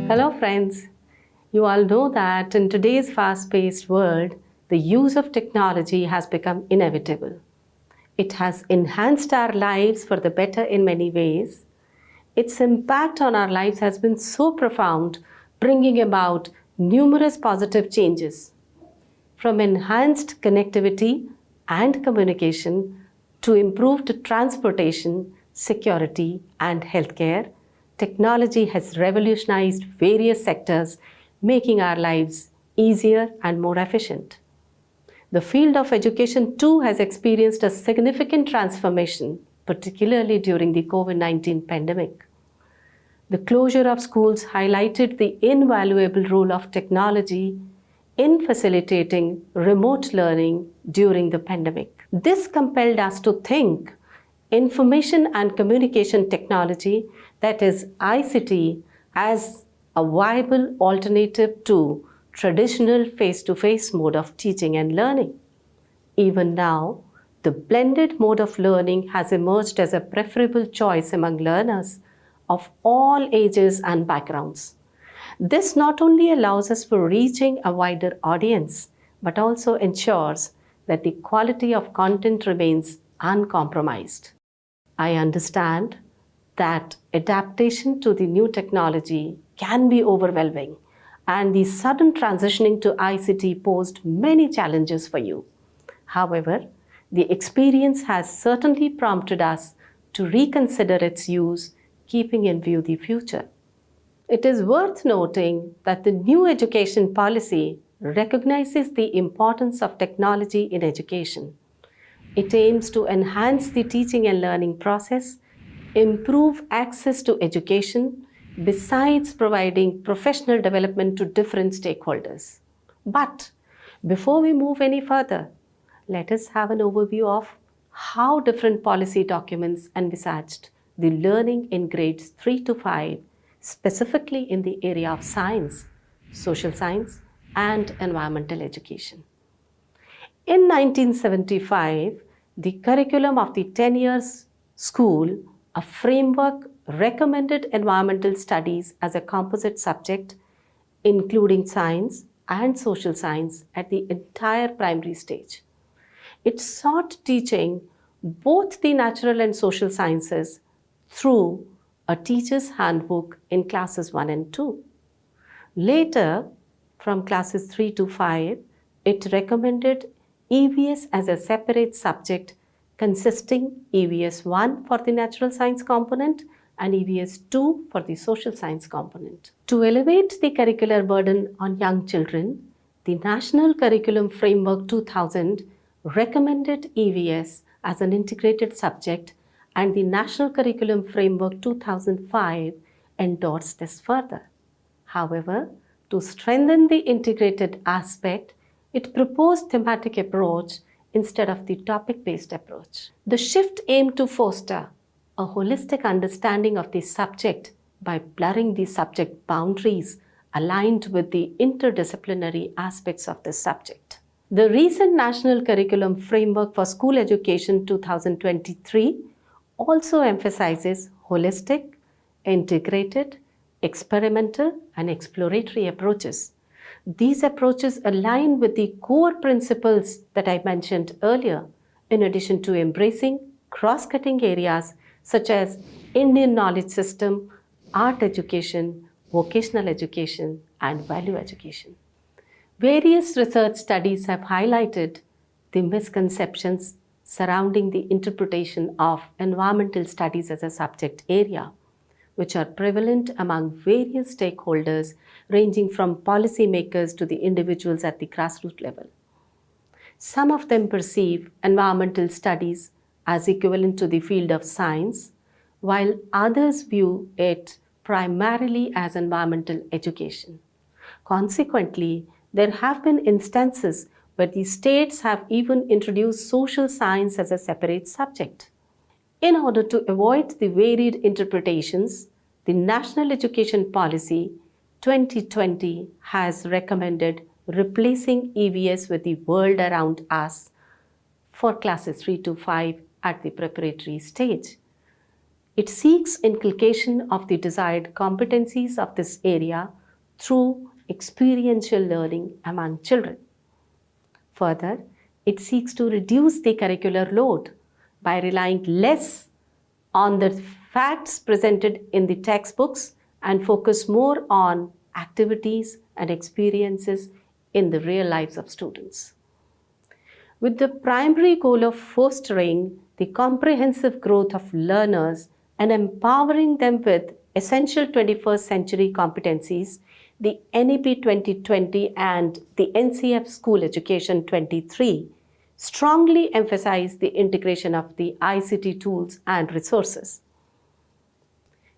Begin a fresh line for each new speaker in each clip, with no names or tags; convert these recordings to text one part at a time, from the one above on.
Hello friends, you all know that in today's fast-paced world, the use of technology has become inevitable. It has enhanced our lives for the better in many ways. Its impact on our lives has been so profound, bringing about numerous positive changes. From enhanced connectivity and communication to improved transportation, security, and healthcare, technology has revolutionized various sectors, making our lives easier and more efficient. The field of education too has experienced a significant transformation, particularly during the COVID-19 pandemic. The closure of schools highlighted the invaluable role of technology in facilitating remote learning during the pandemic. This compelled us to think information and communication technology, that is ICT, as a viable alternative to traditional face-to-face mode of teaching and learning. Even now, the blended mode of learning has emerged as a preferable choice among learners of all ages and backgrounds. This not only allows us for reaching a wider audience, but also ensures that the quality of content remains uncompromised. I understand that adaptation to the new technology can be overwhelming, and the sudden transitioning to ICT posed many challenges for you. However, the experience has certainly prompted us to reconsider its use, keeping in view the future. It is worth noting that the new education policy recognizes the importance of technology in education. It aims to enhance the teaching and learning process, improve access to education, besides providing professional development to different stakeholders. But before we move any further, let us have an overview of how different policy documents envisaged the learning in grades 3 to 5, specifically in the area of science, social science, and environmental education. In 1975, the curriculum of the 10 years school, a framework, recommended environmental studies as a composite subject, including science and social science at the entire primary stage. It sought teaching both the natural and social sciences through a teacher's handbook in classes 1 and 2. Later, from classes 3 to 5, it recommended EVS as a separate subject consisting EVS 1 for the natural science component and EVS 2 for the social science component. To elevate the curricular burden on young children, the National Curriculum Framework 2000 recommended EVS as an integrated subject, and the National Curriculum Framework 2005 endorsed this further. However, to strengthen the integrated aspect, it proposed thematic approach instead of the topic-based approach. The shift aimed to foster a holistic understanding of the subject by blurring the subject boundaries aligned with the interdisciplinary aspects of the subject. The recent National Curriculum Framework for School Education 2023 also emphasizes holistic, integrated, experimental, and exploratory approaches. These approaches align with the core principles that I mentioned earlier, in addition to embracing cross-cutting areas such as Indian knowledge system, art education, vocational education, and value education. Various research studies have highlighted the misconceptions surrounding the interpretation of environmental studies as a subject area, which are prevalent among various stakeholders ranging from policymakers to the individuals at the grassroots level. Some of them perceive environmental studies as equivalent to the field of science, while others view it primarily as environmental education. Consequently, there have been instances where the states have even introduced social science as a separate subject. In order to avoid the varied interpretations, the National Education Policy 2020 has recommended replacing EVS with the world around us for classes 3 to 5 at the preparatory stage. It seeks inculcation of the desired competencies of this area through experiential learning among children. Further, it seeks to reduce the curricular load by relying less on the facts presented in the textbooks and focus more on activities and experiences in the real lives of students. With the primary goal of fostering the comprehensive growth of learners and empowering them with essential 21st century competencies, the NEP 2020 and the NCERT School Education 23 strongly emphasize the integration of the ICT tools and resources.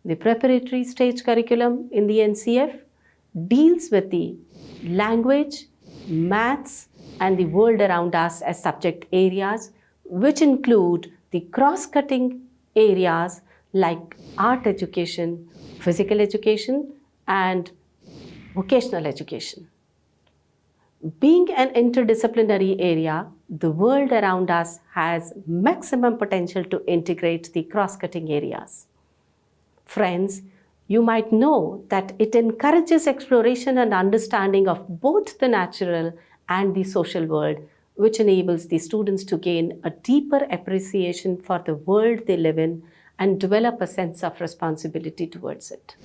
The preparatory stage curriculum in the NCERT deals with the language, maths, and the world around us as subject areas, which include the cross-cutting areas like art education, physical education, and vocational education. Being an interdisciplinary area, the world around us has maximum potential to integrate the cross-cutting areas. Friends, you might know that it encourages exploration and understanding of both the natural and the social world, which enables the students to gain a deeper appreciation for the world they live in and develop a sense of responsibility towards it.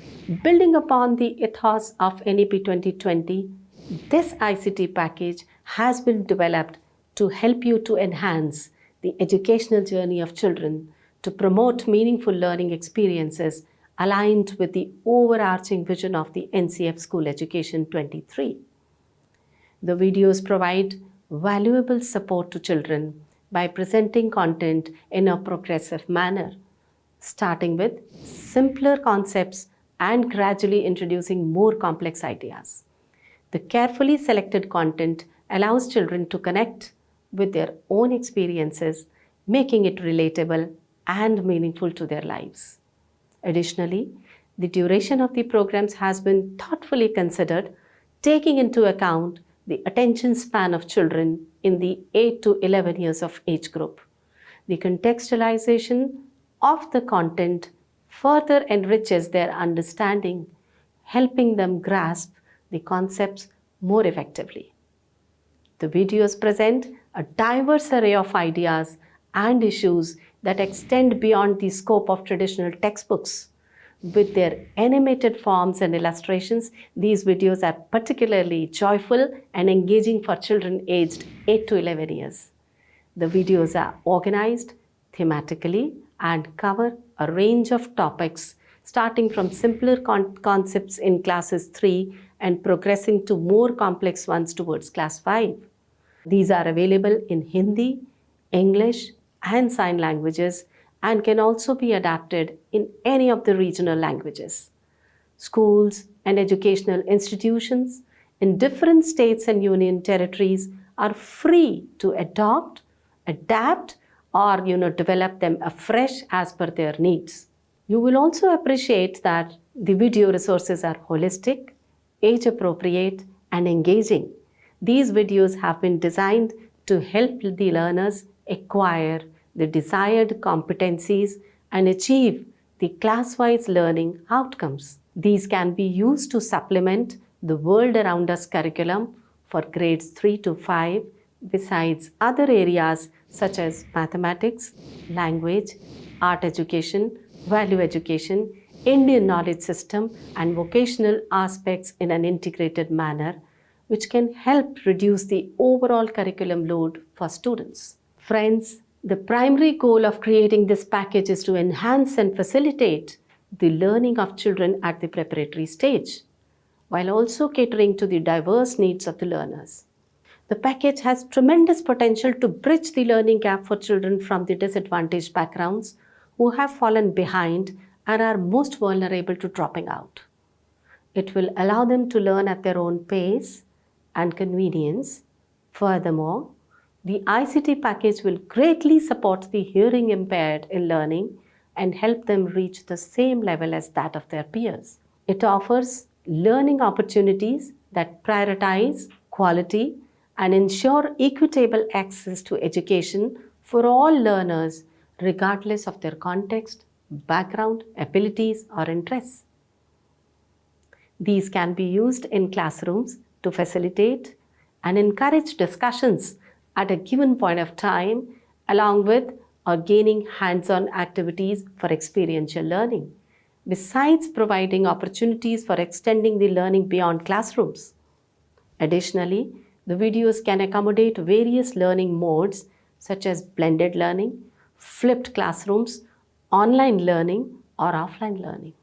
Building upon the ethos of NEP 2020, this ICT package has been developed to help you to enhance the educational journey of children, to promote meaningful learning experiences aligned with the overarching vision of the NCERT School Education 23. The videos provide valuable support to children by presenting content in a progressive manner, starting with simpler concepts and gradually introducing more complex ideas. The carefully selected content allows children to connect with their own experiences, making it relatable and meaningful to their lives. Additionally, the duration of the programs has been thoughtfully considered, taking into account the attention span of children in the 8 to 11 years of age group. The contextualization of the content further enriches their understanding, helping them grasp the concepts more effectively. The videos present a diverse array of ideas and issues that extend beyond the scope of traditional textbooks. With their animated forms and illustrations, these videos are particularly joyful and engaging for children aged 8 to 11 years. The videos are organized thematically and cover a range of topics, starting from simpler concepts in classes 3 and progressing to more complex ones towards class 5. These are available in Hindi, English, and sign languages and can also be adapted in any of the regional languages. Schools and educational institutions in different states and union territories are free to adopt, adapt, or develop them afresh as per their needs. You will also appreciate that the video resources are holistic, age appropriate, and engaging. These videos have been designed to help the learners acquire the desired competencies and achieve the class-wise learning outcomes. These can be used to supplement the world around us curriculum for grades 3 to 5, besides other areas such as mathematics, language, art education, value education, Indian knowledge system, and vocational aspects in an integrated manner, which can help reduce the overall curriculum load for students. Friends, the primary goal of creating this package is to enhance and facilitate the learning of children at the preparatory stage, while also catering to the diverse needs of the learners. The package has tremendous potential to bridge the learning gap for children from the disadvantaged backgrounds who have fallen behind and are most vulnerable to dropping out. It will allow them to learn at their own pace and convenience. Furthermore, the ICT package will greatly support the hearing impaired in learning and help them reach the same level as that of their peers. It offers learning opportunities that prioritize quality and ensure equitable access to education for all learners, regardless of their context, background, abilities, or interests. These can be used in classrooms to facilitate and encourage discussions at a given point of time, along with or gaining hands-on activities for experiential learning, besides providing opportunities for extending the learning beyond classrooms. Additionally, the videos can accommodate various learning modes such as blended learning, flipped classrooms, online learning, or offline learning.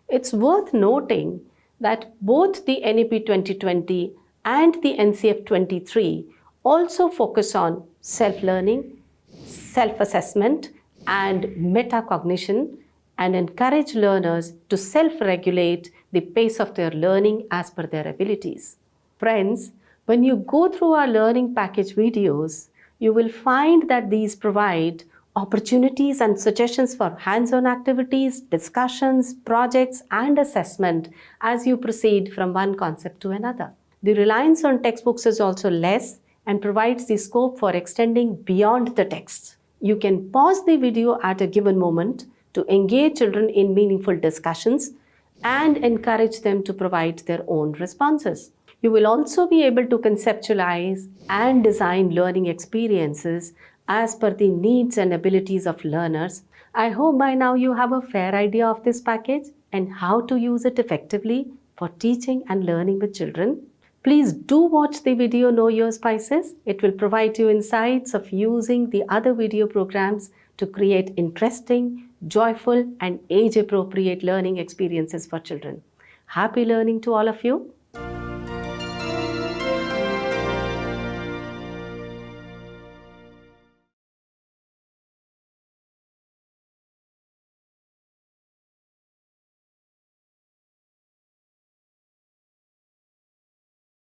It's worth noting that both the NEP 2020 and the NCF 23 also focus on self-learning, self-assessment, and metacognition, and encourage learners to self-regulate the pace of their learning as per their abilities. Friends, when you go through our learning package videos, you will find that these provide opportunities and suggestions for hands-on activities, discussions, projects, and assessment as you proceed from one concept to another. The reliance on textbooks is also less and provides the scope for extending beyond the text. You can pause the video at a given moment to engage children in meaningful discussions and encourage them to provide their own responses. You will also be able to conceptualize and design learning experiences as per the needs and abilities of learners. I hope by now you have a fair idea of this package and how to use it effectively for teaching and learning with children. Please do watch the video Know Your Spices. It will provide you insights of using the other video programs to create interesting, joyful, and age-appropriate learning experiences for children. Happy learning to all of you.